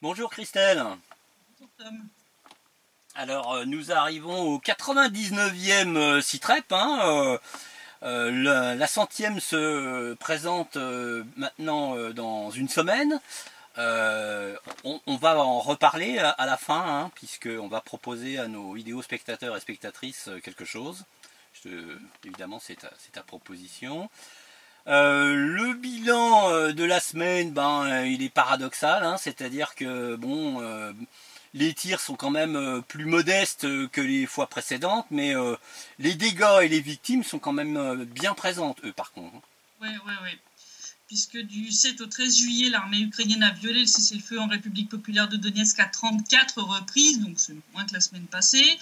Bonjour Christelle. Tom. Alors nous arrivons au 99e CITREP. La centième se présente maintenant dans une semaine. On va en reparler à la fin, puisqu'on va proposer à nos vidéos spectateurs et spectatrices quelque chose. Évidemment, c'est ta proposition. Le bilan de la semaine, il est paradoxal, c'est-à-dire que les tirs sont quand même plus modestes que les fois précédentes, mais les dégâts et les victimes sont quand même bien présentes, eux, par contre. Ouais. Puisque du 7 au 13 juillet, l'armée ukrainienne a violé le cessez-le-feu en République populaire de Donetsk à 34 reprises, donc c'est moins que la semaine passée,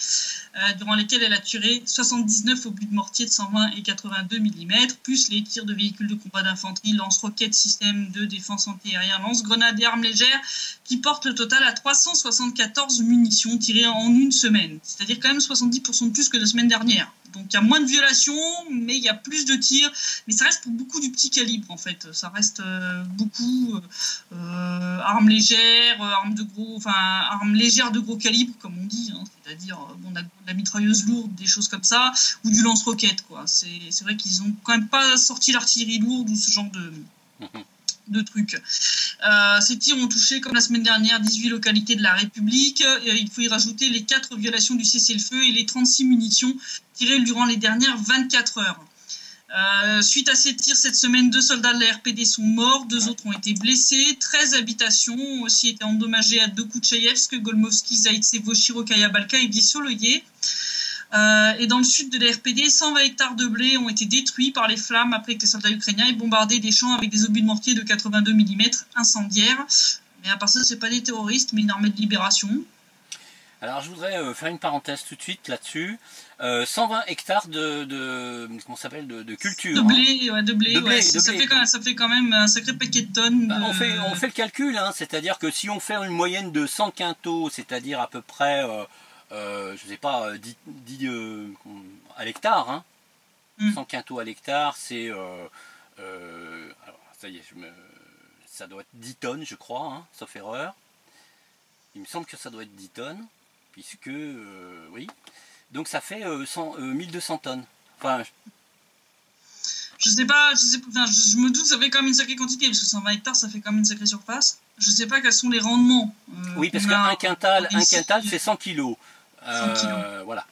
durant lesquelles elle a tiré 79 obus de mortier de 120 et 82 mm, plus les tirs de véhicules de combat d'infanterie, lance-roquettes, systèmes de défense antiaérien, lance-grenades et armes légères, qui portent le total à 374 munitions tirées en une semaine, c'est-à-dire quand même 70% de plus que la semaine dernière. Donc il y a moins de violations, mais il y a plus de tirs. Mais ça reste pour beaucoup du petit calibre, en fait. Ça reste beaucoup armes légères, armes légères de gros calibre, comme on dit. C'est-à-dire de la mitrailleuse lourde, des choses comme ça, ou du lance-roquette, quoi. C'est vrai qu'ils ont quand même pas sorti l'artillerie lourde ou ce genre de trucs. Ces tirs ont touché, comme la semaine dernière, 18 localités de la République. Il faut y rajouter les 4 violations du cessez-le-feu et les 36 munitions tirées durant les dernières 24 heures. Suite à ces tirs, cette semaine, 2 soldats de la RPD sont morts, 2 autres ont été blessés, 13 habitations ont aussi été endommagées à 2 coups de Chaïevsk, Golmovski, Zaïtsevo, Chirokaya Balka et Vissoloye. Et dans le sud de la RPD, 120 hectares de blé ont été détruits par les flammes après que les soldats ukrainiens aient bombardé des champs avec des obus de mortier de 82 mm incendiaires. Mais à part ça, c'est pas des terroristes, mais une armée de libération. Alors je voudrais faire une parenthèse tout de suite là-dessus. 120 hectares de culture. De blé. Ça fait quand même un sacré paquet de tonnes. On fait le calcul, c'est-à-dire que si on fait une moyenne de 100 quintaux, c'est-à-dire à peu près, je sais pas, 10 à l'hectare, 100 quintaux à l'hectare, c'est, alors ça y est, ça doit être 10 tonnes, je crois, sauf erreur. Il me semble que ça doit être 10 tonnes, puisque, oui. Donc ça fait 1200 tonnes. Enfin, je me doute que ça fait quand même une sacrée quantité, parce que 120 hectares, ça fait quand même une sacrée surface. Je sais pas quels sont les rendements. Oui, parce qu'un quintal, c'est 100 kilos. 100 kilos. Voilà.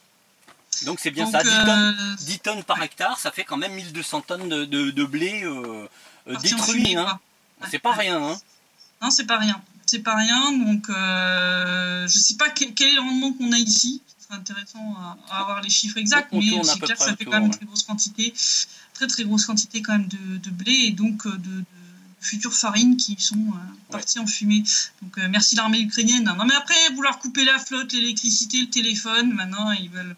Donc c'est bien. Donc, ça, 10 tonnes par hectare, ça fait quand même 1200 tonnes de blé détruit. C'est pas rien. Non, c'est pas rien. C'est pas rien, donc je sais pas quel est le rendement qu'on a ici. Ce serait intéressant à avoir les chiffres exacts, mais c'est clair que ça fait quand même une très grosse quantité, très grosse quantité quand même de blé et donc de futures farines qui sont parties en fumée. Donc merci l'armée ukrainienne. Non mais après, vouloir couper la flotte, l'électricité, le téléphone, maintenant ils veulent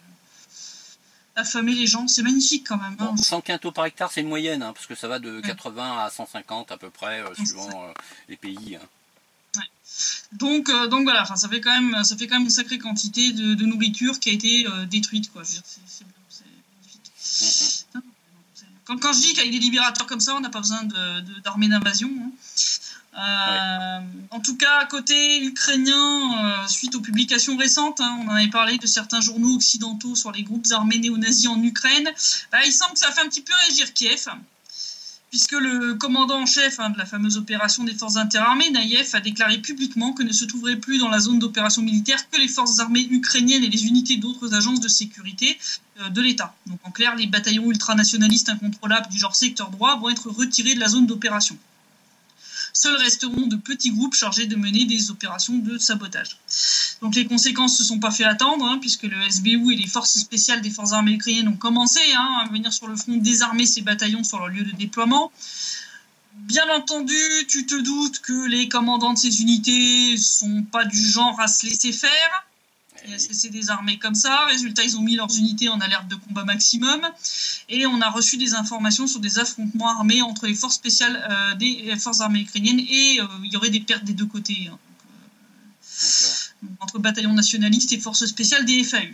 affamer les gens, c'est magnifique quand même. 100 quintaux par hectare, c'est une moyenne, parce que ça va de 80 à 150 à peu près, suivant les pays. Donc voilà, ça fait quand même une sacrée quantité de nourriture qui a été détruite, quoi. Je veux dire, c'est magnifique. Quand je dis qu'avec des libérateurs comme ça, on n'a pas besoin d'armée d'invasion. En tout cas, côté ukrainien, suite aux publications récentes, on en avait parlé de certains journaux occidentaux sur les groupes armés néo-nazis en Ukraine, il semble que ça a fait un petit peu réagir Kiev, puisque le commandant en chef de la fameuse opération des forces interarmées, Naïev, a déclaré publiquement que ne se trouveraient plus dans la zone d'opération militaire que les forces armées ukrainiennes et les unités d'autres agences de sécurité de l'État. Donc en clair, les bataillons ultranationalistes incontrôlables du genre secteur droit vont être retirés de la zone d'opération. Seuls resteront de petits groupes chargés de mener des opérations de sabotage. Donc les conséquences ne se sont pas fait attendre, puisque le SBU et les forces spéciales des forces armées ukrainiennes ont commencé à venir sur le front désarmer ces bataillons sur leur lieu de déploiement. Bien entendu, tu te doutes que les commandants de ces unités sont pas du genre à se laisser faire et à se laisser désarmer comme ça. Résultat, ils ont mis leurs unités en alerte de combat maximum et on a reçu des informations sur des affrontements armés entre les forces spéciales des forces armées ukrainiennes et il y aurait des pertes des deux côtés. Donc, entre bataillons nationalistes et forces spéciales des FAU.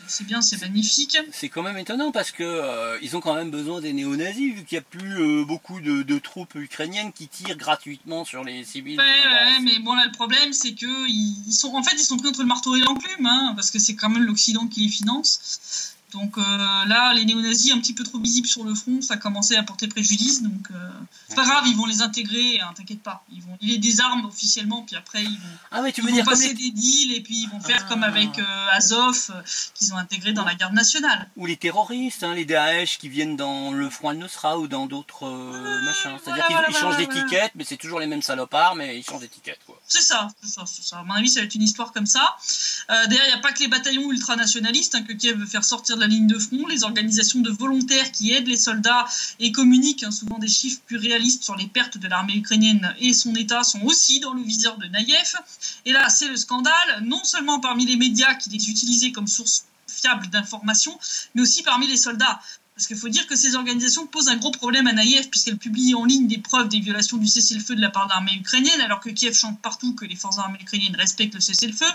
c'est bien, c'est magnifique. C'est quand même étonnant parce que ils ont quand même besoin des néo-nazis vu qu'il n'y a plus beaucoup de troupes ukrainiennes qui tirent gratuitement sur les civils. Ouais, mais bon là le problème c'est que ils sont pris entre le marteau et l'enclume, hein, parce que c'est quand même l'Occident qui les finance. Donc là, les néo-nazis un petit peu trop visibles sur le front, ça a commencé à porter préjudice. Donc c'est pas grave, ils vont les intégrer, hein, t'inquiète pas. Ils les désarment officiellement, puis après ils vont passer des deals et puis ils vont faire comme avec Azov, qu'ils ont intégré dans la garde nationale. Ou les terroristes, hein, les Daesh qui viennent dans le Front al-Nusra ou dans d'autres machins. C'est-à-dire qu'ils changent d'étiquette, mais c'est toujours les mêmes salopards, mais ils changent d'étiquette, quoi. C'est ça. À mon avis, ça va être une histoire comme ça. D'ailleurs, il n'y a pas que les bataillons ultranationalistes que Kiev veut faire sortir de la ligne de front. Les organisations de volontaires qui aident les soldats et communiquent souvent des chiffres plus réalistes sur les pertes de l'armée ukrainienne et son État sont aussi dans le viseur de Naïev. Et là, c'est le scandale, non seulement parmi les médias qui les utilisaient comme source fiable d'information, mais aussi parmi les soldats. Parce qu'il faut dire que ces organisations posent un gros problème à Naïev puisqu'elles publient en ligne des preuves des violations du cessez-le-feu de la part de l'armée ukrainienne, alors que Kiev chante partout que les forces armées ukrainiennes respectent le cessez-le-feu,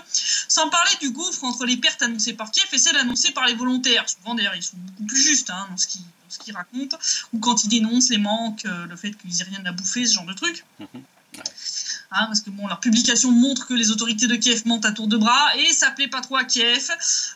sans parler du gouffre entre les pertes annoncées par Kiev et celles annoncées par les volontaires. Souvent d'ailleurs ils sont beaucoup plus justes dans ce qu'ils racontent, ou quand ils dénoncent les manques, le fait qu'ils aient rien à bouffer, ce genre de trucs. Parce que bon, leur publication montre que les autorités de Kiev mentent à tour de bras et ça plaît pas trop à Kiev.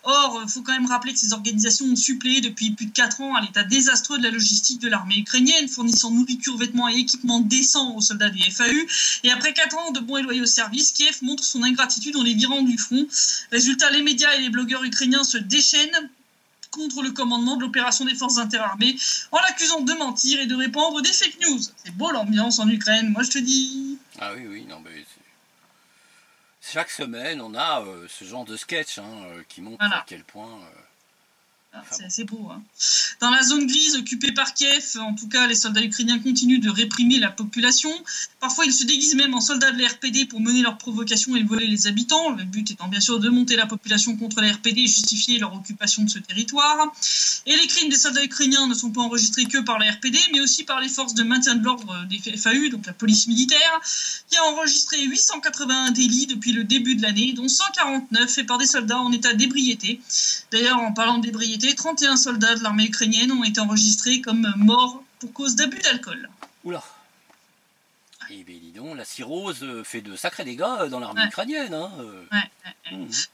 Or, il faut quand même rappeler que ces organisations ont suppléé depuis plus de 4 ans à l'état désastreux de la logistique de l'armée ukrainienne, fournissant nourriture, vêtements et équipements décents aux soldats des FAU. Et après 4 ans de bons et loyaux services, Kiev montre son ingratitude en les virant du front. Résultat, les médias et les blogueurs ukrainiens se déchaînent contre le commandement de l'opération des forces interarmées en l'accusant de mentir et de répandre des fake news. C'est beau l'ambiance en Ukraine, moi je te dis. Ah oui, non mais chaque semaine on a ce genre de sketch qui montre à quel point... C'est beau. Dans la zone grise occupée par Kiev, en tout cas, les soldats ukrainiens continuent de réprimer la population. Parfois, ils se déguisent même en soldats de la RPD pour mener leurs provocations et voler les habitants. Le but étant bien sûr de monter la population contre la RPD et justifier leur occupation de ce territoire. Et les crimes des soldats ukrainiens ne sont pas enregistrés que par la RPD, mais aussi par les forces de maintien de l'ordre des FAU, donc la police militaire, qui a enregistré 881 délits depuis le début de l'année, dont 149 faits par des soldats en état d'ébriété. D'ailleurs, en parlant d'ébriété, 31 soldats de l'armée ukrainienne ont été enregistrés comme morts pour cause d'abus d'alcool. Oula. Et bien dis donc, la cirrhose fait de sacrés dégâts dans l'armée ukrainienne.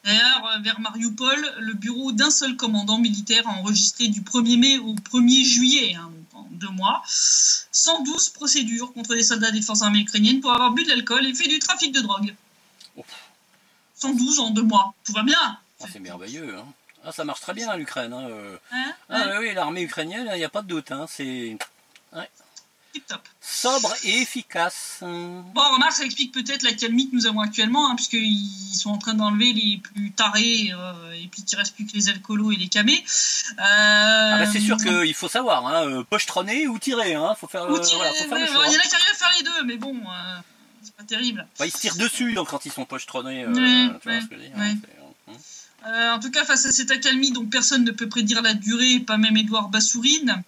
D'ailleurs, vers Mariupol, le bureau d'un seul commandant militaire a enregistré du 1er mai au 1er juillet, donc en 2 mois, 112 procédures contre les soldats des forces armées ukrainiennes pour avoir bu de l'alcool et fait du trafic de drogue. 112 en 2 mois, tout va bien. C'est merveilleux, ça marche très bien l'Ukraine. Oui, l'armée ukrainienne, il n'y a pas de doute. C'est tip top. Sobre et efficace. Bon, remarque, ça explique peut-être la calmie que nous avons actuellement, puisqu'ils sont en train d'enlever les plus tarés, et puis il ne reste plus que les alcoolos et les camés. C'est sûr qu'il faut savoir, pochetronner ou tirer. Faut faire, ou tirer, faut faire le choix. Il y en a qui arrivent à faire les deux, mais bon, c'est pas terrible. Ils se tirent dessus quand ils sont pochetronnés. Tu vois ce que je veux dire, en tout cas, face à cette accalmie dont personne ne peut prédire la durée, pas même Édouard Bassourine,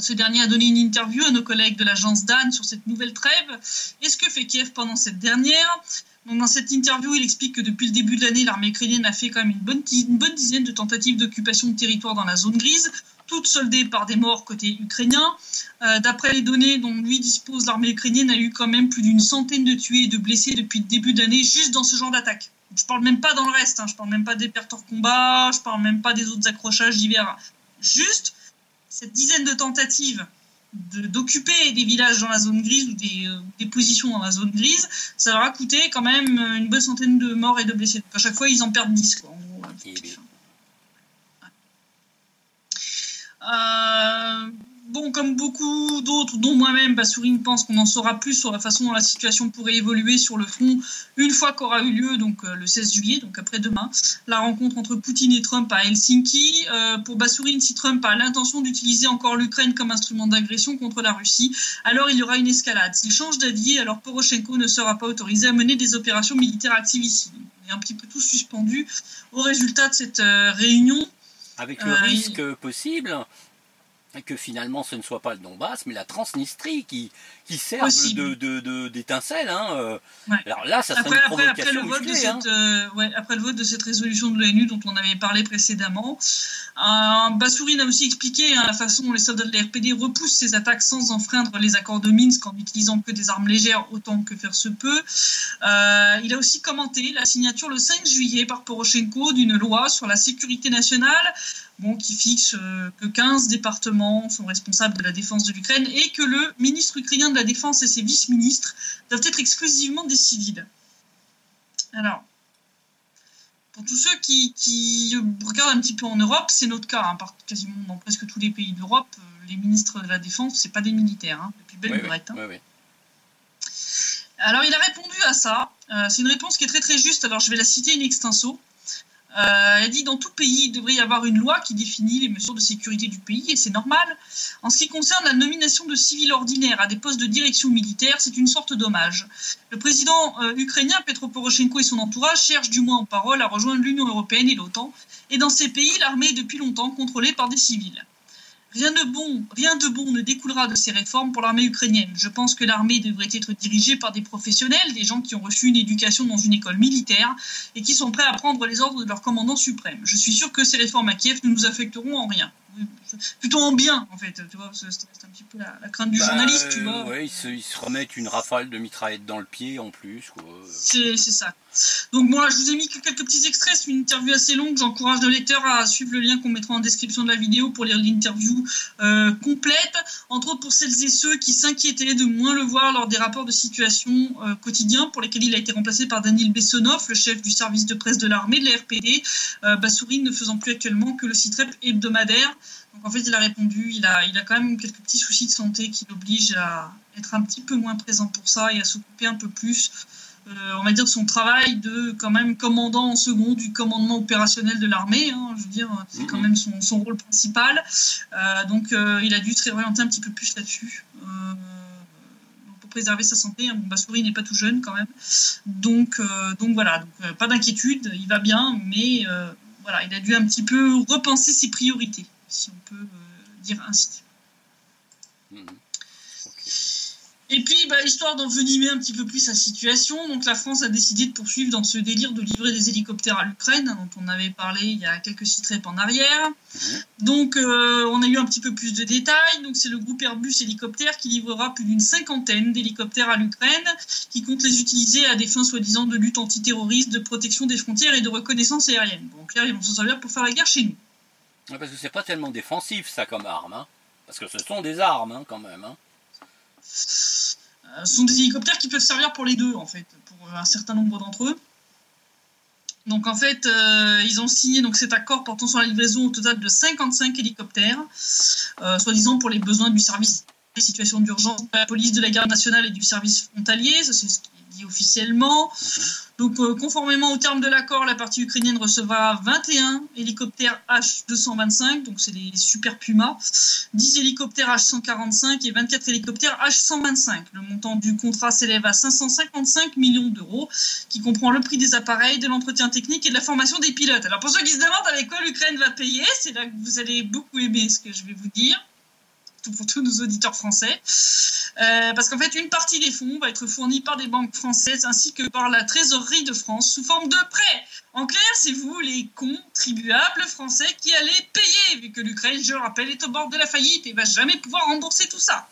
ce dernier a donné une interview à nos collègues de l'agence DAN sur cette nouvelle trêve et ce que fait Kiev pendant cette dernière. Donc, dans cette interview, il explique que depuis le début de l'année, l'armée ukrainienne a fait quand même une bonne dizaine de tentatives d'occupation de territoire dans la zone grise, toutes soldées par des morts côté ukrainien. D'après les données dont lui dispose, l'armée ukrainienne a eu quand même plus d'une centaine de tués et de blessés depuis le début de l'année juste dans ce genre d'attaque. Je parle même pas dans le reste, je parle même pas des pertes hors combat, je parle même pas des autres accrochages divers. Juste cette dizaine de tentatives d'occuper des villages dans la zone grise ou des positions dans la zone grise, ça leur a coûté quand même une bonne centaine de morts et de blessés. Donc à chaque fois, ils en perdent 10, quoi, en gros. Bon, comme beaucoup d'autres, dont moi-même, Bassourine pense qu'on en saura plus sur la façon dont la situation pourrait évoluer sur le front une fois qu'aura eu lieu, donc le 16 juillet, donc après-demain, la rencontre entre Poutine et Trump à Helsinki. Pour Bassourine, si Trump a l'intention d'utiliser encore l'Ukraine comme instrument d'agression contre la Russie, alors il y aura une escalade. S'il change d'avis, alors Poroshenko ne sera pas autorisé à mener des opérations militaires actives ici. On est un petit peu tous suspendus au résultat de cette réunion. Avec le risque possible et que finalement ce ne soit pas le Donbass, mais la Transnistrie qui serve d'étincelle. Hein. Ouais. Alors là, ça serait une provocation musclée. Après le vote de cette résolution de l'ONU dont on avait parlé précédemment, Basourine a aussi expliqué la façon dont les soldats de la RPD repoussent ces attaques sans enfreindre les accords de Minsk en n'utilisant que des armes légères autant que faire se peut. Il a aussi commenté la signature le 5 juillet par Porochenko d'une loi sur la sécurité nationale, qui fixe que 15 départements sont responsables de la défense de l'Ukraine et que le ministre ukrainien de la Défense et ses vice-ministres doivent être exclusivement des civils. Alors, pour tous ceux qui regardent un petit peu en Europe, c'est notre cas. Quasiment dans presque tous les pays d'Europe, les ministres de la Défense, c'est pas des militaires, depuis belle lurette. Oui. Alors, il a répondu à ça. C'est une réponse qui est très très juste. Alors, je vais la citer in extenso. Elle dit: dans tout pays, il devrait y avoir une loi qui définit les mesures de sécurité du pays, et c'est normal. En ce qui concerne la nomination de civils ordinaires à des postes de direction militaire, c'est une sorte d'hommage. Le président ukrainien Petro Poroshenko et son entourage cherchent du moins en parole à rejoindre l'Union européenne et l'OTAN, et dans ces pays, l'armée est depuis longtemps contrôlée par des civils. Rien de bon ne découlera de ces réformes pour l'armée ukrainienne. Je pense que l'armée devrait être dirigée par des professionnels, des gens qui ont reçu une éducation dans une école militaire et qui sont prêts à prendre les ordres de leur commandant suprême. Je suis sûr que ces réformes à Kiev ne nous affecteront en rien. Plutôt en bien, en fait. Tu vois, c'est un petit peu la crainte du journaliste, tu vois. Oui, ils se remettent une rafale de mitraillettes dans le pied en plus, quoi. C'est ça. Donc bon, là, je vous ai mis quelques petits extraits. C'est une interview assez longue. J'encourage le lecteur à suivre le lien qu'on mettra en description de la vidéo pour lire l'interview complète. Entre autres pour celles et ceux qui s'inquiétaient de moins le voir lors des rapports de situation quotidiens pour lesquels il a été remplacé par Daniil Bessonov, le chef du service de presse de l'armée, de la RPD, Basourine ne faisant plus actuellement que le site web hebdomadaire. Donc en fait, il a répondu, il a quand même quelques petits soucis de santé qui l'obligent à être un petit peu moins présent pour ça et à s'occuper un peu plus, on va dire, de son travail de quand même commandant en second du commandement opérationnel de l'armée. Je veux dire, c'est quand même son rôle principal. Donc il a dû se réorienter un petit peu plus là-dessus. Pour préserver sa santé. Basourine n'est pas tout jeune quand même. Donc voilà, pas d'inquiétude, il va bien, mais voilà, il a dû un petit peu repenser ses priorités, si on peut dire ainsi. Et puis, histoire d'envenimer un petit peu plus la situation, donc la France a décidé de poursuivre dans ce délire de livrer des hélicoptères à l'Ukraine, dont on avait parlé il y a quelques sites en arrière. Donc, on a eu un petit peu plus de détails. Donc, c'est le groupe Airbus Hélicoptères qui livrera plus d'une 50aine d'hélicoptères à l'Ukraine, qui compte les utiliser à des fins soi-disant de lutte antiterroriste, de protection des frontières et de reconnaissance aérienne. Bon, en clair, ils vont s'en servir pour faire la guerre chez nous. Ouais, parce que c'est pas tellement défensif, ça, comme arme. Hein. Parce que ce sont des armes, quand même. Hein. Ce sont des hélicoptères qui peuvent servir pour les deux, en fait, pour un certain nombre d'entre eux. Donc, en fait, ils ont signé cet accord portant sur la livraison au total de 55 hélicoptères, soi-disant pour les besoins du service des situations d'urgence de la police de la garde nationale et du service frontalier. Ça, c'est ce qui est dit officiellement. Donc, conformément aux termes de l'accord, la partie ukrainienne recevra 21 hélicoptères H-225, donc c'est les Super Puma, 10 hélicoptères H-145 et 24 hélicoptères H-125. Le montant du contrat s'élève à 555 millions d'euros, qui comprend le prix des appareils, de l'entretien technique et de la formation des pilotes. Alors, pour ceux qui se demandent avec quoi l'Ukraine va payer, c'est là que vous allez beaucoup aimer ce que je vais vous dire, pour tous nos auditeurs français. Parce qu'en fait, une partie des fonds va être fournie par des banques françaises ainsi que par la trésorerie de France sous forme de prêts. En clair, c'est vous, les contribuables français, qui allez payer, vu que l'Ukraine, je le rappelle, est au bord de la faillite et va jamais pouvoir rembourser tout ça.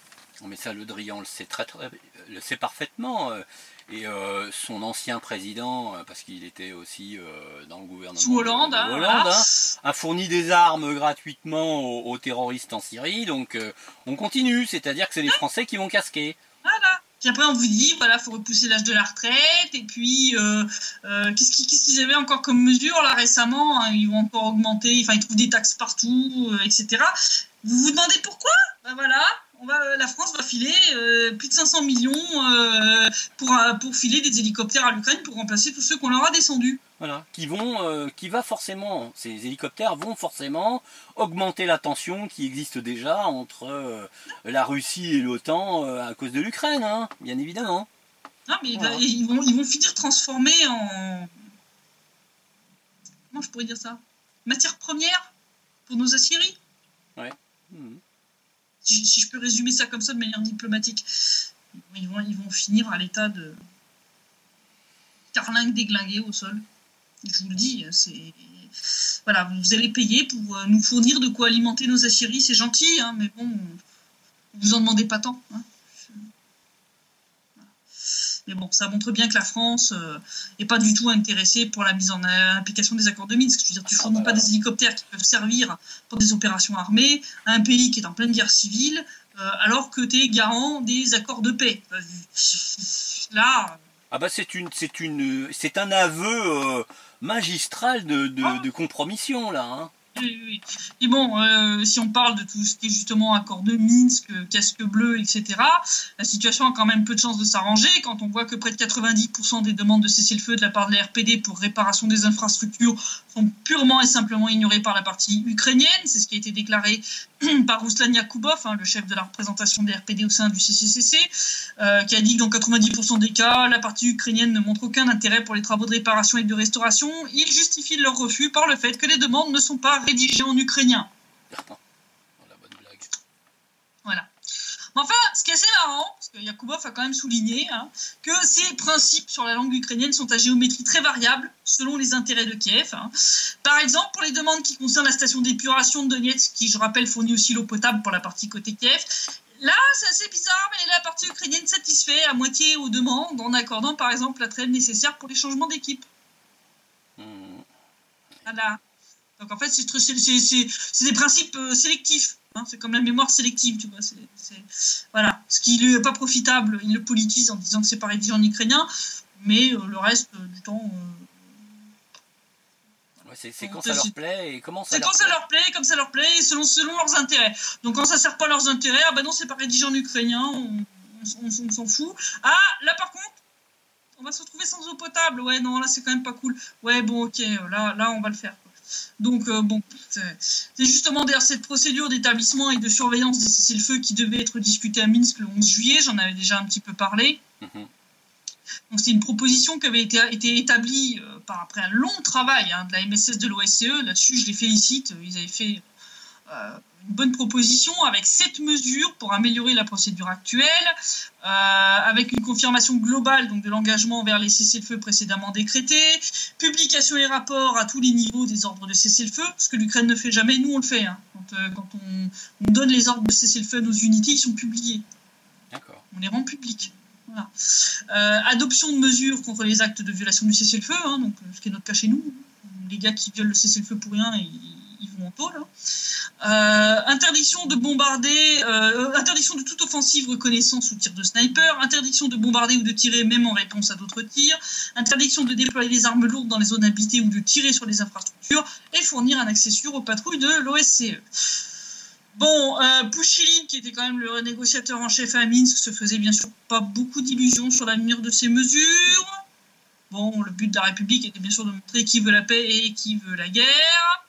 Mais ça, Le Drian le sait parfaitement. Et son ancien président, parce qu'il était aussi dans le gouvernement sous Hollande, a fourni des armes gratuitement aux terroristes en Syrie. Donc on continue, c'est-à-dire que c'est les Français qui vont casquer. Voilà. Puis après on vous dit, voilà, faut repousser l'âge de la retraite. Et puis qu'est-ce qu'ils avaient encore comme mesure là récemment, hein, ils vont encore augmenter, enfin ils trouvent des taxes partout, etc. Vous vous demandez pourquoi? Voilà. La France va filer plus de 500 millions pour filer des hélicoptères à l'Ukraine pour remplacer tous ceux qu'on leur a descendus. Voilà, ces hélicoptères vont forcément augmenter la tension qui existe déjà entre la Russie et l'OTAN à cause de l'Ukraine, hein, bien évidemment. Non, mais voilà. Ils vont finir transformés en... Comment je pourrais dire ça? Matière première pour nos aciéries. Ouais. si je peux résumer ça comme ça de manière diplomatique, ils vont finir à l'état de carlingue déglingué au sol. Je vous le dis, c'est... Voilà, vous allez payer pour nous fournir de quoi alimenter nos aciéries, c'est gentil, hein, mais bon, vous en demandez pas tant. Hein. Mais bon, ça montre bien que la France n'est pas du tout intéressée pour la mise en application des accords de Minsk. Je veux dire, tu ne fournis pas des hélicoptères qui peuvent servir pour des opérations armées à un pays qui est en pleine guerre civile, alors que tu es garant des accords de paix. Là... Ah bah c'est un aveu magistral de compromission, là, hein. Oui. Et bon, si on parle de tout ce qui est justement accord de Minsk, casque bleu, etc., la situation a quand même peu de chances de s'arranger quand on voit que près de 90% des demandes de cessez-le-feu de la part de la RPD pour réparation des infrastructures sont purement et simplement ignorées par la partie ukrainienne. C'est ce qui a été déclaré par Ruslan Yakoubov, hein, le chef de la représentation des RPD au sein du CCCC, qui a dit que dans 90% des cas, la partie ukrainienne ne montre aucun intérêt pour les travaux de réparation et de restauration. Ils justifient leur refus par le fait que les demandes ne sont pas rédigées en ukrainien. La bonne blague. Voilà. Mais enfin, ce qui est assez marrant, parce que Yakoubov a quand même souligné que ces principes sur la langue ukrainienne sont à géométrie très variable selon les intérêts de Kiev. Hein. Par exemple, pour les demandes qui concernent la station d'épuration de Donetsk, qui, je rappelle, fournit aussi l'eau potable pour la partie côté Kiev, là, c'est assez bizarre, mais la partie ukrainienne satisfait à moitié aux demandes en accordant, par exemple, la trêve nécessaire pour les changements d'équipe. Voilà. Donc, en fait, c'est des principes sélectifs. Hein, c'est comme la mémoire sélective, tu vois. Voilà. Ce qui n'est pas profitable, il le politise en disant que c'est pas rédigé en ukrainien, mais le reste du temps... c'est quand ça leur plaît et comment ça leur plaît. C'est quand ça leur plaît, comme ça leur plaît, et selon leurs intérêts. Donc quand ça sert pas à leurs intérêts, ah ben non, c'est pas rédigé en ukrainien, on s'en fout. Ah, là par contre, on va se retrouver sans eau potable. Ouais, non, là c'est quand même pas cool. Ouais, bon, ok, là on va le faire. Donc bon, c'est justement d'ailleurs cette procédure d'établissement et de surveillance des cessez-le-feu qui devait être discutée à Minsk le 11 juillet, j'en avais déjà un petit peu parlé. Donc c'est une proposition qui avait été établie après un long travail de la MSS de l'OSCE. Là-dessus, je les félicite. Ils avaient fait une bonne proposition avec 7 mesures pour améliorer la procédure actuelle, avec une confirmation globale donc, de l'engagement vers les cessez-le-feu précédemment décrétés, publication et rapport à tous les niveaux des ordres de cessez-le-feu, ce que l'Ukraine ne fait jamais, nous on le fait. Hein. Quand on donne les ordres de cessez-le-feu à nos unités, ils sont publiés. D'accord. On les rend publics. Voilà. Adoption de mesures contre les actes de violation du cessez-le-feu, hein, donc ce qui est notre cas chez nous. Les gars qui violent le cessez-le-feu pour rien, ils vont en tôle. Interdiction de bombarder, interdiction de toute offensive reconnaissance ou tir de sniper, interdiction de bombarder ou de tirer même en réponse à d'autres tirs, interdiction de déployer des armes lourdes dans les zones habitées ou de tirer sur les infrastructures, et fournir un accès sûr aux patrouilles de l'OSCE. Bon, Pouchilin, qui était quand même le négociateur en chef à Minsk, se faisait bien sûr pas beaucoup d'illusions sur l'avenir de ces mesures. Bon, le but de la République était bien sûr de montrer qui veut la paix et qui veut la guerre.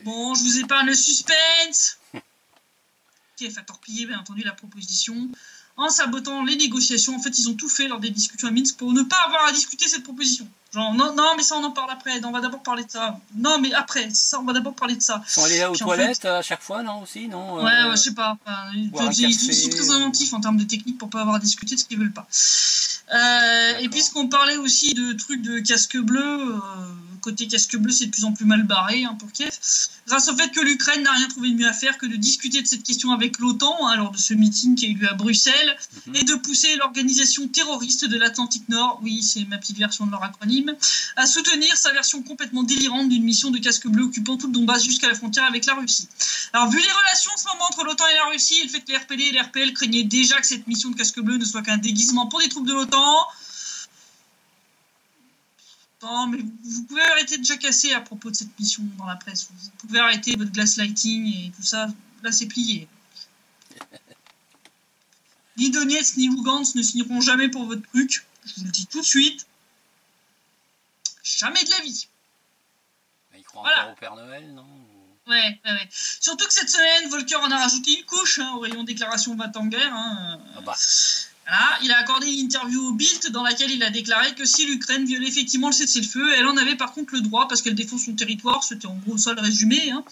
Bon, je vous épargne le suspense. Kiev a torpillé, bien entendu, la proposition. En sabotant les négociations, en fait, ils ont tout fait lors des discussions à Minsk pour ne pas avoir à discuter cette proposition. Genre, non, mais ça, on en parle après. Non, on va d'abord parler de ça. Non, mais après, ça, on va d'abord parler de ça. Ils sont allés là aux toilettes à chaque fois, non, aussi, non Ouais, je sais pas. Ils sont très inventifs en termes de technique pour pas avoir à discuter de ce qu'ils veulent pas. Et puisqu'on parlait aussi de trucs de casque bleu, côté casque bleu, c'est de plus en plus mal barré pour Kiev. Grâce au fait que l'Ukraine n'a rien trouvé de mieux à faire que de discuter de cette question avec l'OTAN, lors de ce meeting qui a eu lieu à Bruxelles, et de pousser l'organisation terroriste de l'Atlantique Nord, oui, c'est ma petite version de leur acronyme, à soutenir sa version complètement délirante d'une mission de casque bleu occupant tout le Donbass jusqu'à la frontière avec la Russie. Alors, vu les relations en ce moment entre l'OTAN et la Russie, et le fait que les RPD et les RPL craignaient déjà que cette mission de casque bleu ne soit qu'un déguisement pour des troupes de l'OTAN, non, mais vous pouvez arrêter de jacasser à propos de cette mission dans la presse. Vous pouvez arrêter votre gaslighting et tout ça. Là, c'est plié. Ni Donetsk ni Lugansk ne signeront jamais pour votre truc. Je vous le dis tout de suite. Jamais de la vie. Ils croient encore au Père Noël, non? Ouais. Surtout que cette semaine, Volker en a rajouté une couche au rayon déclaration va en guerre. Voilà, il a accordé une interview au Bild dans laquelle il a déclaré que si l'Ukraine violait effectivement le cessez-le-feu, elle en avait par contre le droit parce qu'elle défend son territoire. C'était en gros ça le résumé. Hein.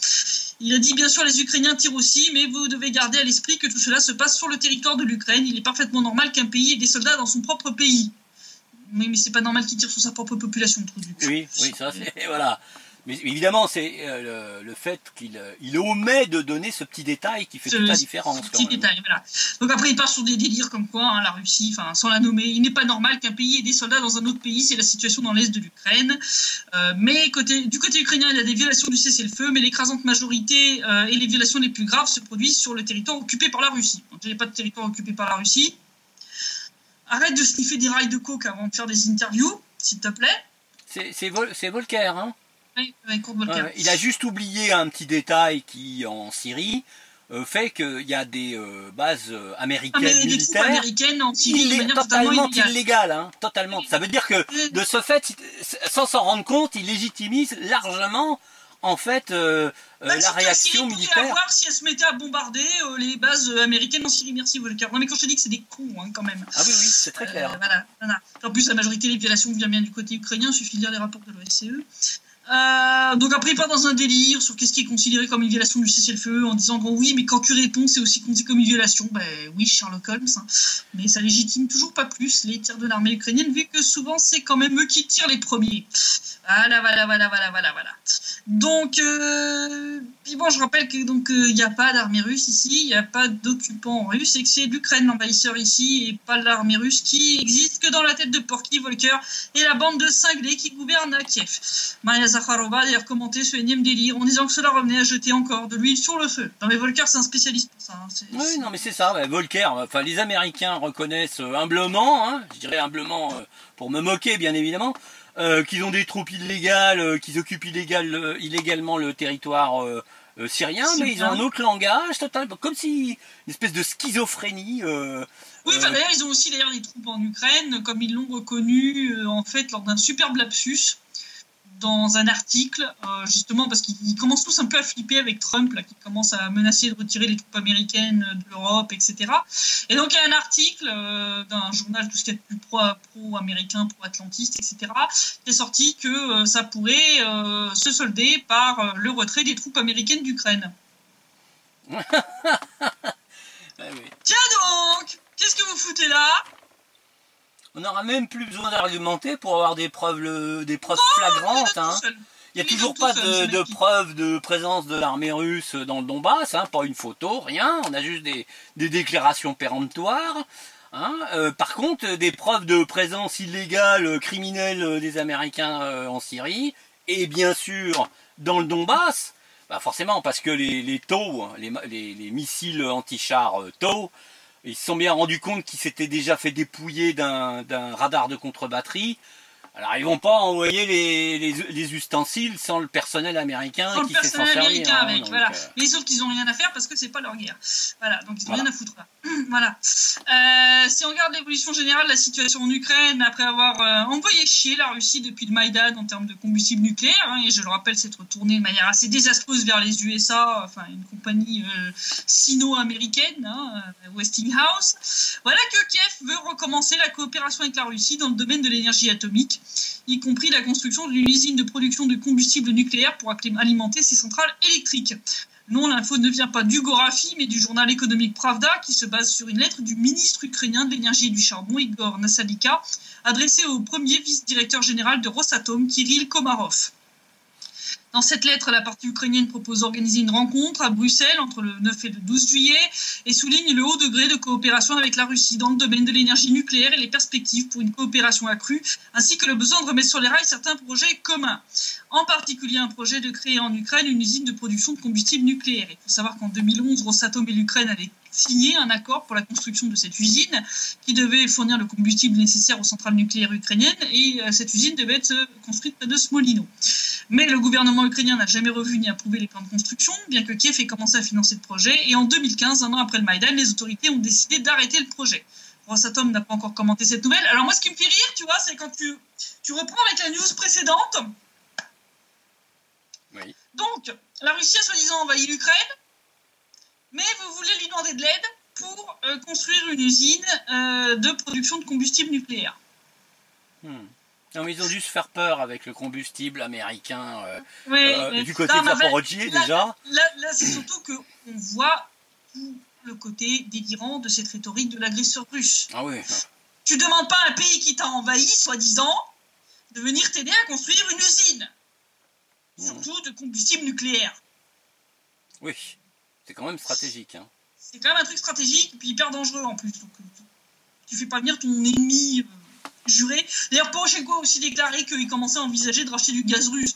Il a dit bien sûr les Ukrainiens tirent aussi, mais vous devez garder à l'esprit que tout cela se passe sur le territoire de l'Ukraine. Il est parfaitement normal qu'un pays ait des soldats dans son propre pays. Mais c'est pas normal qu'il tire sur sa propre population. Oui, ça c'est voilà. Mais évidemment, c'est le fait qu'il omet de donner ce petit détail qui fait toute la différence. Ce petit détail, voilà. Donc après, il part sur des délires comme quoi la Russie, sans la nommer, il n'est pas normal qu'un pays ait des soldats dans un autre pays, c'est la situation dans l'est de l'Ukraine. Mais du côté ukrainien, il y a des violations du cessez-le-feu, mais l'écrasante majorité et les violations les plus graves se produisent sur le territoire occupé par la Russie. Donc il n'y a pas de territoire occupé par la Russie. Arrête de sniffer des rails de coke avant de faire des interviews, s'il te plaît. C'est Volker, hein. Oui, il a juste oublié un petit détail qui, en Syrie, fait qu'il y a des bases américaines militaires. Des troupes américaines en Syrie, totalement illégales. Hein, totalement. Ça veut dire que, de ce fait, sans s'en rendre compte, il légitimise largement, en fait, la réaction militaire. À voir si elle se mettait à bombarder les bases américaines en Syrie. Merci, Volker. Non, mais quand je te dis que c'est des cons, hein, quand même. Ah oui, c'est très clair. Voilà. En plus, la majorité des violations vient bien du côté ukrainien. Il suffit de lire les rapports de l'OSCE. Donc après il part dans un délire sur qu'est-ce qui est considéré comme une violation du cessez-le-feu en disant bon oui mais quand tu réponds c'est aussi considéré comme une violation. Ben oui Sherlock Holmes hein. Mais ça légitime toujours pas plus les tirs de l'armée ukrainienne vu que souvent c'est quand même eux qui tirent les premiers. Voilà. Donc puis bon je rappelle que donc il n'y a pas d'armée russe ici, il n'y a pas d'occupants russes et que c'est l'Ukraine l'envahisseur ici et pas l'armée russe qui existe que dans la tête de Porky Volker et la bande de cinglés qui gouverne à Kiev. Maria Zakharova a d'ailleurs commenté ce énième délire en disant que cela revenait à jeter encore de l'huile sur le feu. Non mais Volker c'est un spécialiste pour ça. Hein. Oui non mais c'est ça, Volker, enfin les Américains reconnaissent humblement, hein, je dirais humblement pour me moquer bien évidemment, qu'ils ont des troupes illégales, qu'ils occupent illégalement le territoire syrien, mais ils ont un autre langage total, comme si une espèce de schizophrénie. Oui, d'ailleurs ils ont aussi des troupes en Ukraine, comme ils l'ont reconnu en fait lors d'un superbe lapsus. Dans un article, justement parce qu'ils commencent tous un peu à flipper avec Trump, là, qui commence à menacer de retirer les troupes américaines de l'Europe, etc. Et donc il y a un article d'un journal tout ce qui est plus pro-américain, pro-atlantiste, etc., qui est sorti que ça pourrait se solder par le retrait des troupes américaines d'Ukraine. Ah oui. Tiens donc, qu'est-ce que vous foutez là ? On n'aura même plus besoin d'argumenter pour avoir des preuves flagrantes. Hein. Il n'y a toujours pas de preuves de présence de l'armée russe dans le Donbass, hein, pas une photo, rien. On a juste des déclarations péremptoires. Hein. Par contre, des preuves de présence illégale, criminelle des Américains en Syrie, et bien sûr dans le Donbass, bah forcément parce que les TOW, les missiles anti-chars TOW, ils se sont bien rendus compte qu'ils s'étaient déjà fait dépouiller d'un radar de contre-batterie. Alors ils vont pas envoyer les ustensiles sans le personnel américain qui sait s'en servir. Avec, donc, voilà. Mais sauf qu'ils ont rien à faire parce que c'est pas leur guerre. Voilà, donc ils ont rien à foutre là. Voilà. Si on regarde l'évolution générale de la situation en Ukraine, après avoir envoyé chier la Russie depuis le Maïdan en termes de combustible nucléaire, hein, et je le rappelle, s'être retourné de manière assez désastreuse vers les USA, enfin une compagnie sino-américaine, hein, Westinghouse, voilà que Kiev veut recommencer la coopération avec la Russie dans le domaine de l'énergie atomique, y compris la construction d'une usine de production de combustible nucléaire pour alimenter ses centrales électriques. Non, l'info ne vient pas d'Hugo Raffi, mais du journal économique Pravda, qui se base sur une lettre du ministre ukrainien de l'énergie et du charbon, Igor Nasalika, adressée au premier vice-directeur général de Rosatom, Kirill Komarov. Dans cette lettre, la partie ukrainienne propose d'organiser une rencontre à Bruxelles entre le 9 et le 12 juillet et souligne le haut degré de coopération avec la Russie dans le domaine de l'énergie nucléaire et les perspectives pour une coopération accrue, ainsi que le besoin de remettre sur les rails certains projets communs. En particulier un projet de créer en Ukraine une usine de production de combustible nucléaire. Il faut savoir qu'en 2011, Rosatom et l'Ukraine avaient signé un accord pour la construction de cette usine qui devait fournir le combustible nécessaire aux centrales nucléaires ukrainiennes et cette usine devait être construite près de Smolino. Mais le gouvernement ukrainien n'a jamais revu ni approuvé les plans de construction, bien que Kiev ait commencé à financer le projet. Et en 2015, un an après le Maïdan, les autorités ont décidé d'arrêter le projet. Rosatom n'a pas encore commenté cette nouvelle. Alors moi, ce qui me fait rire, tu vois, c'est quand tu reprends avec la news précédente. Oui. Donc, la Russie a soi-disant envahi l'Ukraine, mais vous voulez lui demander de l'aide pour construire une usine de production de combustible nucléaire. Non, mais ils ont dû se faire peur avec le combustible américain du côté de Zaporožží déjà. Là c'est surtout qu'on voit tout le côté délirant de cette rhétorique de l'agresseur russe. Ah oui. Tu demandes pas à un pays qui t'a envahi, soi-disant, de venir t'aider à construire une usine. Surtout de combustible nucléaire. Oui, c'est quand même stratégique. Hein. C'est quand même un truc stratégique, et puis hyper dangereux en plus. Donc, tu fais pas venir ton ennemi juré. D'ailleurs, Poroshenko a aussi déclaré qu'il commençait à envisager de racheter du gaz russe.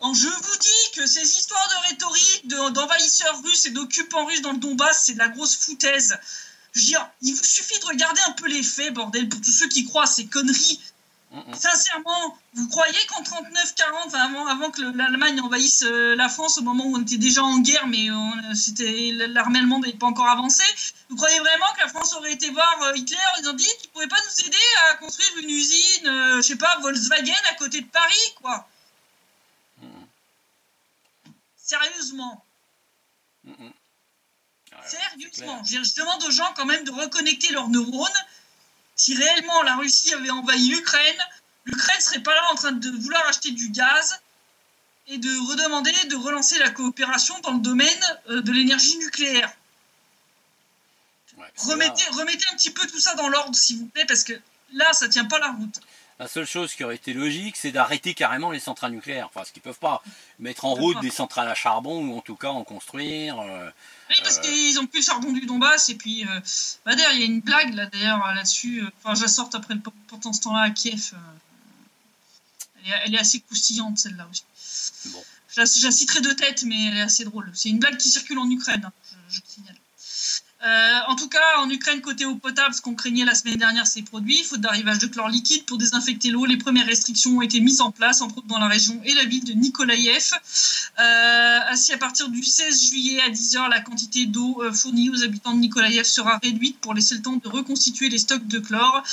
Donc je vous dis que ces histoires de rhétorique, d'envahisseurs russes et d'occupants russes dans le Donbass, c'est de la grosse foutaise. Je veux dire, il vous suffit de regarder un peu les faits, bordel, pour tous ceux qui croient à ces conneries. Sincèrement, vous croyez qu'en 39-40, avant que l'Allemagne envahisse la France, au moment où on était déjà en guerre, mais l'armée allemande n'avait pas encore avancé, vous croyez vraiment que la France aurait été voir Hitler, ils ont dit tu pourrais pas nous aider à construire une usine, je sais pas, Volkswagen à côté de Paris, quoi. Sérieusement. Sérieusement. Je demande aux gens quand même de reconnecter leurs neurones. Si réellement la Russie avait envahi l'Ukraine serait pas là en train de vouloir acheter du gaz et de redemander de relancer la coopération dans le domaine de l'énergie nucléaire. Remettez un petit peu tout ça dans l'ordre, s'il vous plaît, parce que là, ça tient pas la route. La seule chose qui aurait été logique, c'est d'arrêter carrément les centrales nucléaires. Enfin, ce qu'ils peuvent pas mettre en route des centrales à charbon, ou en tout cas en construire. Oui, parce qu'ils ont plus le charbon du Donbass, et puis, d'ailleurs, il y a une blague là-dessus. Je la sorte après pendant ce temps-là à Kiev. Elle est assez croustillante, celle-là aussi. Bon. Je la citerai de tête, mais elle est assez drôle. C'est une blague qui circule en Ukraine, hein, je le signale. En tout cas, en Ukraine, côté eau potable, ce qu'on craignait la semaine dernière s'est produit. Faute d'arrivage de chlore liquide pour désinfecter l'eau, les premières restrictions ont été mises en place, entre autres dans la région et la ville de Nikolaïev. Ainsi, à partir du 16 juillet à 10h, la quantité d'eau fournie aux habitants de Nikolaïev sera réduite pour laisser le temps de reconstituer les stocks de chlore.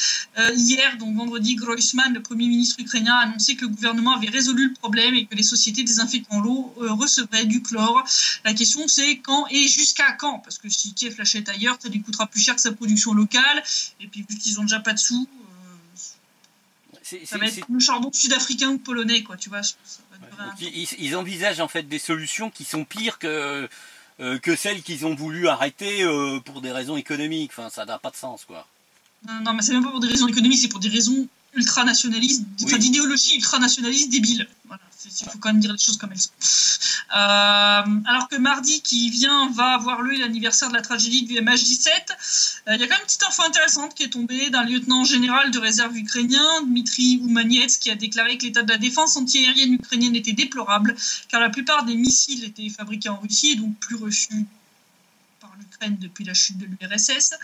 Hier, donc vendredi, Groysman, le Premier ministre ukrainien, a annoncé que le gouvernement avait résolu le problème et que les sociétés désinfectant l'eau recevraient du chlore. La question, c'est quand et jusqu'à quand, parce que si Kiev l'achète ailleurs, ça lui coûtera plus cher que sa production locale, et puis vu qu'ils ont déjà pas de sous, ça va être le charbon sud-africain ou polonais, quoi, tu vois. Ils envisagent en fait des solutions qui sont pires que celles qu'ils ont voulu arrêter pour des raisons économiques. Enfin, ça n'a pas de sens, quoi. Non, mais c'est même pas pour des raisons économiques, c'est pour des raisons ultranationalistes, d'idéologie ultranationaliste débile. Voilà, il faut quand même dire les choses comme elles sont. Alors que mardi qui vient va avoir lieu l'anniversaire de la tragédie du MH17, il y a quand même une petite info intéressante qui est tombée d'un lieutenant général de réserve ukrainien, Dmitry Oumanets, qui a déclaré que l'état de la défense antiaérienne ukrainienne était déplorable, car la plupart des missiles étaient fabriqués en Russie et donc plus reçus par l'Ukraine depuis la chute de l'URSS.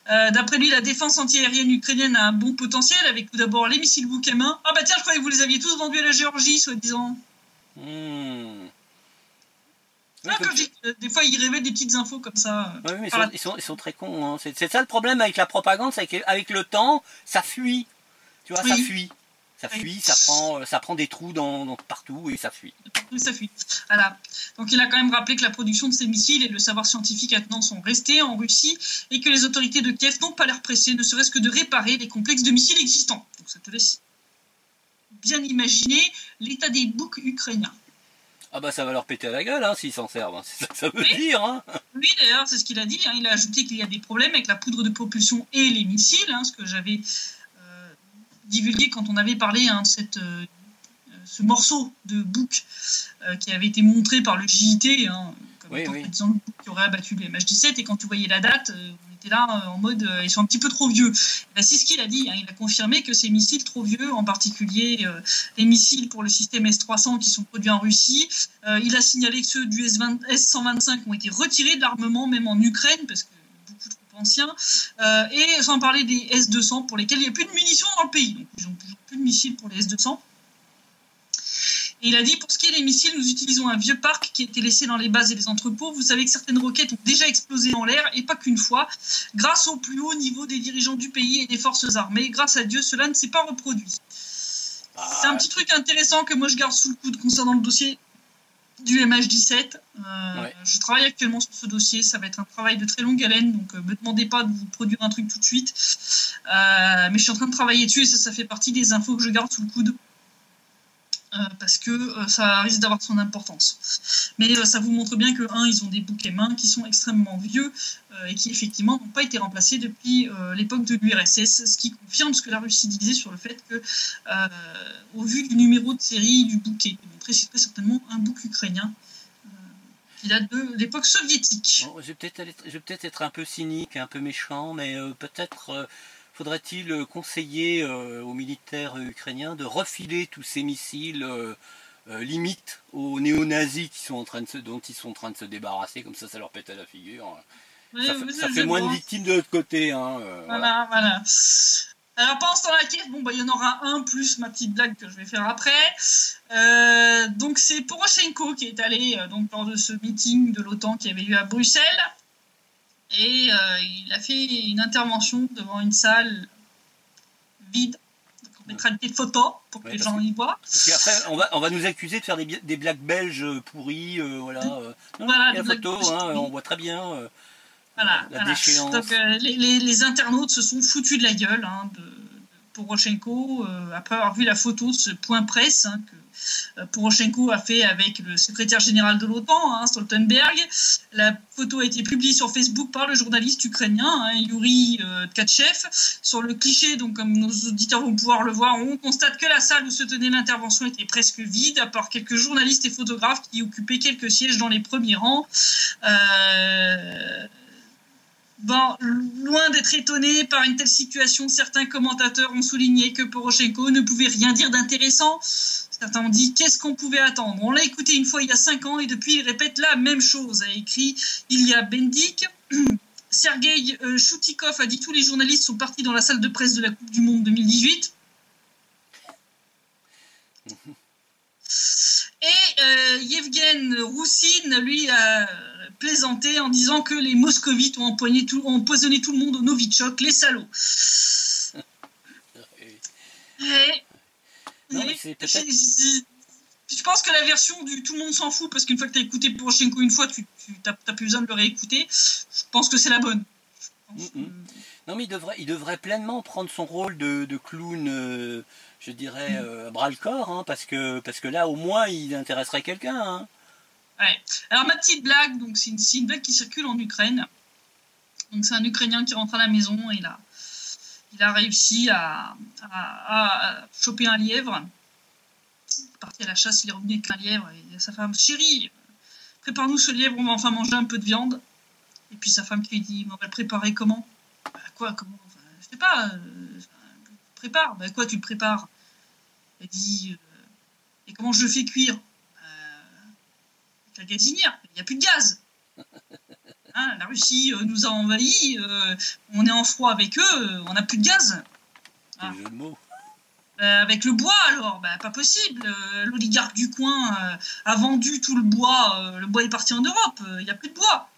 D'après lui, la défense antiaérienne ukrainienne a un bon potentiel, avec tout d'abord les missiles bouc M1. Ah bah tiens, je croyais que vous les aviez tous vendus à la Géorgie, soi-disant. Des fois, ils révèlent des petites infos comme ça. Oui, mais ils sont très cons. Hein. C'est ça le problème avec la propagande, c'est qu'avec le temps, ça fuit. Tu vois, ça fuit. Ça fuit, ça prend des trous partout et ça fuit. Ça fuit. Voilà. Donc il a quand même rappelé que la production de ces missiles et le savoir scientifique attenant sont restés en Russie et que les autorités de Kiev n'ont pas l'air pressées, ne serait-ce que de réparer les complexes de missiles existants. Donc ça te laisse bien imaginer l'état des boucs ukrainiens. Ah bah ça va leur péter à la gueule hein, s'ils s'en servent, c'est ça que ça veut dire. Hein. Oui d'ailleurs c'est ce qu'il a dit, hein. Il a ajouté qu'il y a des problèmes avec la poudre de propulsion et les missiles, hein, ce que j'avais divulgué quand on avait parlé hein, de ce morceau de bouc qui avait été montré par le JIT, hein, comme disant le bouc qui aurait abattu les MH17, et quand tu voyais la date, on était là en mode ils sont un petit peu trop vieux. Ben, c'est ce qu'il a dit, hein, il a confirmé que ces missiles trop vieux, en particulier les missiles pour le système S-300 qui sont produits en Russie, il a signalé que ceux du S-125 ont été retirés de l'armement, même en Ukraine, parce que beaucoup trop anciens, et sans parler des S-200 pour lesquels il n'y a plus de munitions dans le pays, donc ils n'ont toujours plus de missiles pour les S-200. Et il a dit, pour ce qui est des missiles, nous utilisons un vieux parc qui a été laissé dans les bases et les entrepôts. Vous savez que certaines roquettes ont déjà explosé dans l'air, et pas qu'une fois, grâce au plus haut niveau des dirigeants du pays et des forces armées. Grâce à Dieu, cela ne s'est pas reproduit. C'est un petit truc intéressant que moi je garde sous le coude concernant le dossier du MH17. Ouais. Je travaille actuellement sur ce dossier, ça va être un travail de très longue haleine, donc me demandez pas de vous produire un truc tout de suite. Mais je suis en train de travailler dessus et ça fait partie des infos que je garde sous le coude. Parce que ça risque d'avoir son importance. Mais ça vous montre bien que, ils ont des bouquets mains qui sont extrêmement vieux et qui, effectivement, n'ont pas été remplacés depuis l'époque de l'URSS, ce qui confirme ce que la Russie disait sur le fait que, au vu du numéro de série du bouquet, très certainement un bouc ukrainien qui date de l'époque soviétique. Bon, je vais peut-être être un peu cynique, un peu méchant, mais peut-être... faudrait-il conseiller aux militaires ukrainiens de refiler tous ces missiles limite aux néo-nazis dont ils sont en train de se débarrasser, comme ça leur pète à la figure. Ouais, ça fait moins de victimes de l'autre côté. Voilà. Alors pendant ce temps, la caisse, il y en aura un plus ma petite blague que je vais faire après. Donc c'est Poroshenko qui est allé lors de ce meeting de l'OTAN qui avait lieu à Bruxelles. Et il a fait une intervention devant une salle vide. Donc on mettra des photos pour que les gens y voient. Parce qu'après, on va nous accuser de faire des blagues belges pourries. Voilà, il y a la photo, on voit très bien la déchéance. Donc les internautes se sont foutus de la gueule de Poroshenko après avoir vu la photo de ce point presse que Poroshenko a fait avec le secrétaire général de l'OTAN, Stoltenberg. La photo a été publiée sur Facebook par le journaliste ukrainien Yuri Tkatchev. Sur le cliché, donc comme nos auditeurs vont pouvoir le voir, on constate que la salle où se tenait l'intervention était presque vide, à part quelques journalistes et photographes qui occupaient quelques sièges dans les premiers rangs. Loin d'être étonné par une telle situation, certains commentateurs ont souligné que Poroshenko ne pouvait rien dire d'intéressant. Certains ont dit qu'est-ce qu'on pouvait attendre. On l'a écouté une fois il y a 5 ans et depuis il répète la même chose, a écrit Ilya Bendik. Sergei Choutikov a dit tous les journalistes sont partis dans la salle de presse de la Coupe du Monde 2018. Et Yevgen Roussine, lui, a plaisanté en disant que les moscovites ont empoisonné tout le monde au Novichok, les salauds. Je pense que la version du tout le monde s'en fout, parce qu'une fois que tu as écouté Poroshenko une fois, tu n'as plus besoin de le réécouter. Je pense que c'est la bonne. Non, mais il devrait pleinement prendre son rôle de clown, je dirais, à bras-le-corps, parce que là, au moins, il intéresserait quelqu'un. Ouais. Alors, ma petite blague, donc c'est une blague qui circule en Ukraine. Donc, c'est un Ukrainien qui rentre à la maison et il a réussi à choper un lièvre. Il est parti à la chasse, il est revenu avec un lièvre et il dit à sa femme, chérie, prépare-nous ce lièvre, on va enfin manger un peu de viande. Et puis sa femme qui lui dit, on va le préparer comment? Quoi, comment? Je sais pas, prépare. Quoi, tu le prépares? Elle dit, et comment je le fais cuire? Avec la gazinière, il n'y a plus de gaz. La Russie nous a envahis, on est en froid avec eux, on n'a plus de gaz. C'est le jeu de mots. Avec le bois alors, pas possible. L'oligarque du coin a vendu tout le bois est parti en Europe, il n'y a plus de bois.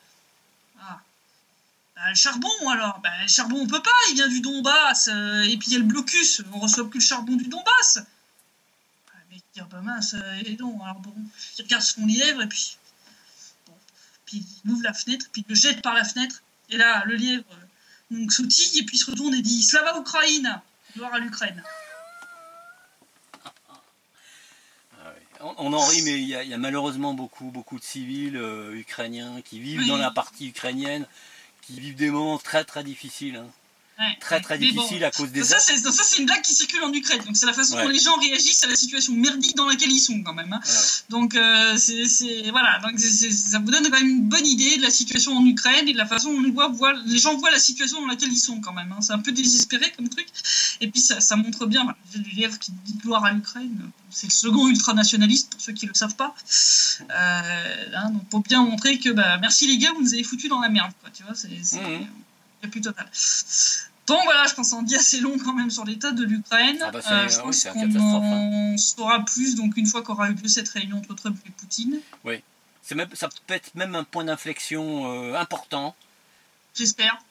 Le charbon alors, le charbon on peut pas, il vient du Donbass, et puis il y a le blocus, on reçoit plus le charbon du Donbass. Mais il dit, mince, et non, alors bon, il regarde son lièvre, et puis il ouvre la fenêtre, puis il le jette par la fenêtre, et là, le lièvre donc sautille, et puis il se retourne et dit, Slava Ukraine, gloire à l'Ukraine. On en rit, mais il y a malheureusement beaucoup de civils ukrainiens qui vivent dans la partie ukrainienne, qui vivent des moments très très difficiles. Très difficiles à cause des... Ça c'est une blague qui circule en Ukraine, donc c'est la façon dont les gens réagissent à la situation merdique dans laquelle ils sont quand même. Donc voilà, donc ça vous donne quand même une bonne idée de la situation en Ukraine et de la façon dont les gens voient la situation dans laquelle ils sont quand même. C'est un peu désespéré comme truc, et puis ça montre bien, le lièvre qui dit gloire à l'Ukraine, c'est le slogan ultranationaliste pour ceux qui ne le savent pas. Donc pour bien montrer que merci les gars, vous nous avez foutus dans la merde, quoi, tu vois, c'est plus total. Donc voilà, je pense qu'on dit assez long quand même sur l'état de l'Ukraine. Je pense qu'on en saura plus donc une fois qu'aura eu lieu cette réunion entre Trump et Poutine. Oui, ça peut être même un point d'inflexion important. J'espère.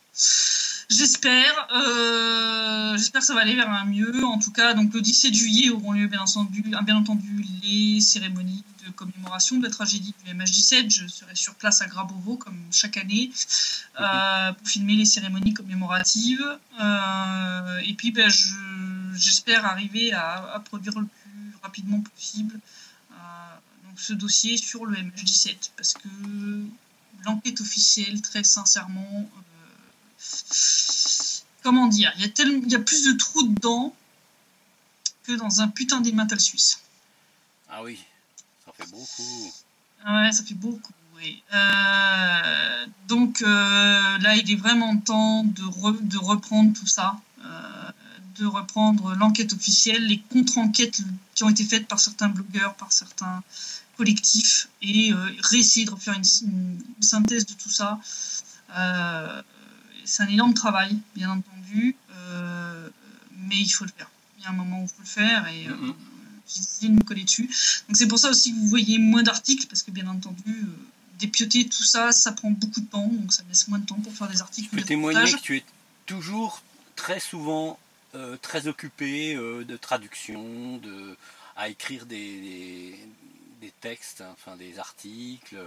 J'espère que ça va aller vers un mieux. En tout cas, donc le 17 juillet auront lieu bien entendu les cérémonies de commémoration de la tragédie du MH17. Je serai sur place à Grabovo comme chaque année pour filmer les cérémonies commémoratives. Et puis j'espère arriver à produire le plus rapidement possible donc ce dossier sur le MH17 parce que l'enquête officielle, très sincèrement, comment dire, il y a plus de trous dedans que dans un putain d'Ilmatal suisse. Ah oui, ça fait beaucoup. Ouais, ça fait beaucoup, oui. Donc là, il est vraiment temps de reprendre tout ça, de reprendre l'enquête officielle, les contre-enquêtes qui ont été faites par certains blogueurs, par certains collectifs, et réessayer de refaire une synthèse de tout ça. C'est un énorme travail, bien entendu, mais il faut le faire. Il y a un moment où il faut le faire et j'ai décidé de me coller dessus. Donc c'est pour ça aussi que vous voyez moins d'articles, parce que bien entendu, dépioter tout ça, ça prend beaucoup de temps, donc ça laisse moins de temps pour faire des articles. Je peux témoigner que tu es toujours très souvent très occupé de traduction, à écrire des textes, enfin des articles.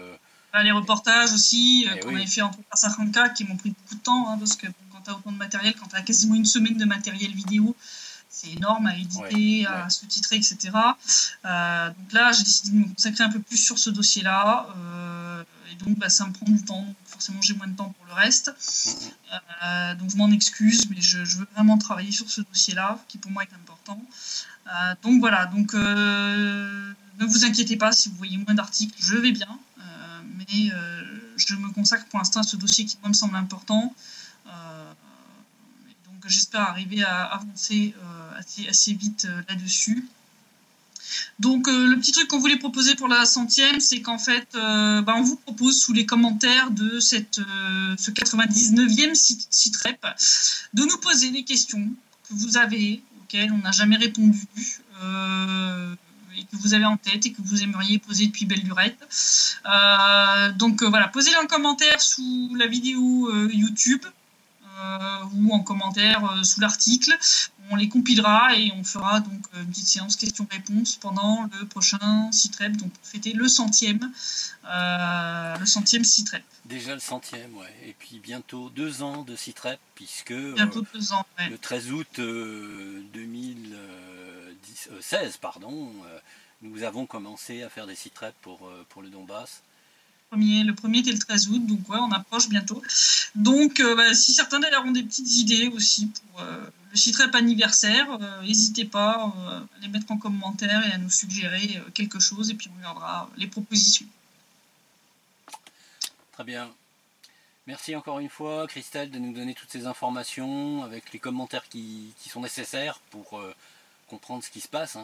Les reportages aussi, qu'on avait fait entre 50K, qui m'ont pris beaucoup de temps, parce que quand tu as autant de matériel, quand tu as quasiment une semaine de matériel vidéo, c'est énorme à éditer, à sous-titrer, etc. Donc là, j'ai décidé de me consacrer un peu plus sur ce dossier-là, et donc ça me prend du temps, donc forcément j'ai moins de temps pour le reste. Donc je m'en excuse, mais je veux vraiment travailler sur ce dossier-là, qui pour moi est important. Donc voilà, donc ne vous inquiétez pas si vous voyez moins d'articles, je vais bien. Mais je me consacre pour l'instant à ce dossier qui, moi, me semble important. Donc, j'espère arriver à avancer assez vite là-dessus. Donc, le petit truc qu'on voulait proposer pour la 100e, c'est qu'en fait, on vous propose sous les commentaires de ce 99e site rep de nous poser des questions que vous avez, auxquelles on n'a jamais répondu. Et que vous avez en tête et que vous aimeriez poser depuis belle lurette. Donc voilà, posez-les en commentaire sous la vidéo YouTube ou en commentaire sous l'article. On les compilera et on fera donc une petite séance questions-réponses pendant le prochain SITREP, donc pour fêter le 100e SITREP. Déjà le 100e, ouais. Et puis bientôt 2 ans de SITREP, puisque bientôt 2 ans, le 13 août 2016, nous avons commencé à faire des SITREP pour le Donbass. Le premier était le 13 août, donc ouais, on approche bientôt. Donc si certains d'ailleurs ont des petites idées aussi pour le SITREP anniversaire, n'hésitez pas à les mettre en commentaire et à nous suggérer quelque chose, et puis on regardera les propositions. Très bien. Merci encore une fois, Christelle, de nous donner toutes ces informations avec les commentaires qui sont nécessaires pour comprendre ce qui se passe.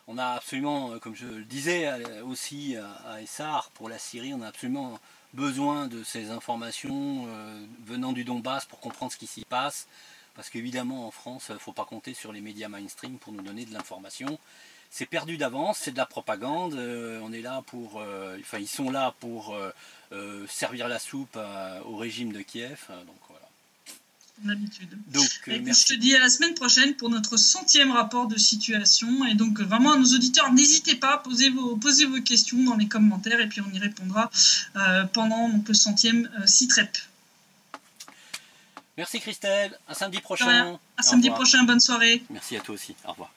On a absolument, comme je le disais aussi à Essar, pour la Syrie, on a absolument besoin de ces informations venant du Donbass pour comprendre ce qui s'y passe. Parce qu'évidemment, en France, il ne faut pas compter sur les médias mainstream pour nous donner de l'information. C'est perdu d'avance, c'est de la propagande. On est là ils sont là pour servir la soupe au régime de Kiev. Donc voilà. D'habitude. Donc, je te dis à la semaine prochaine pour notre 100e rapport de situation. Et donc vraiment à nos auditeurs, n'hésitez pas, posez vos questions dans les commentaires et puis on y répondra pendant donc, le 100e SITREP. Merci Christelle, à samedi prochain. À samedi prochain, bonne soirée. Merci à toi aussi, au revoir.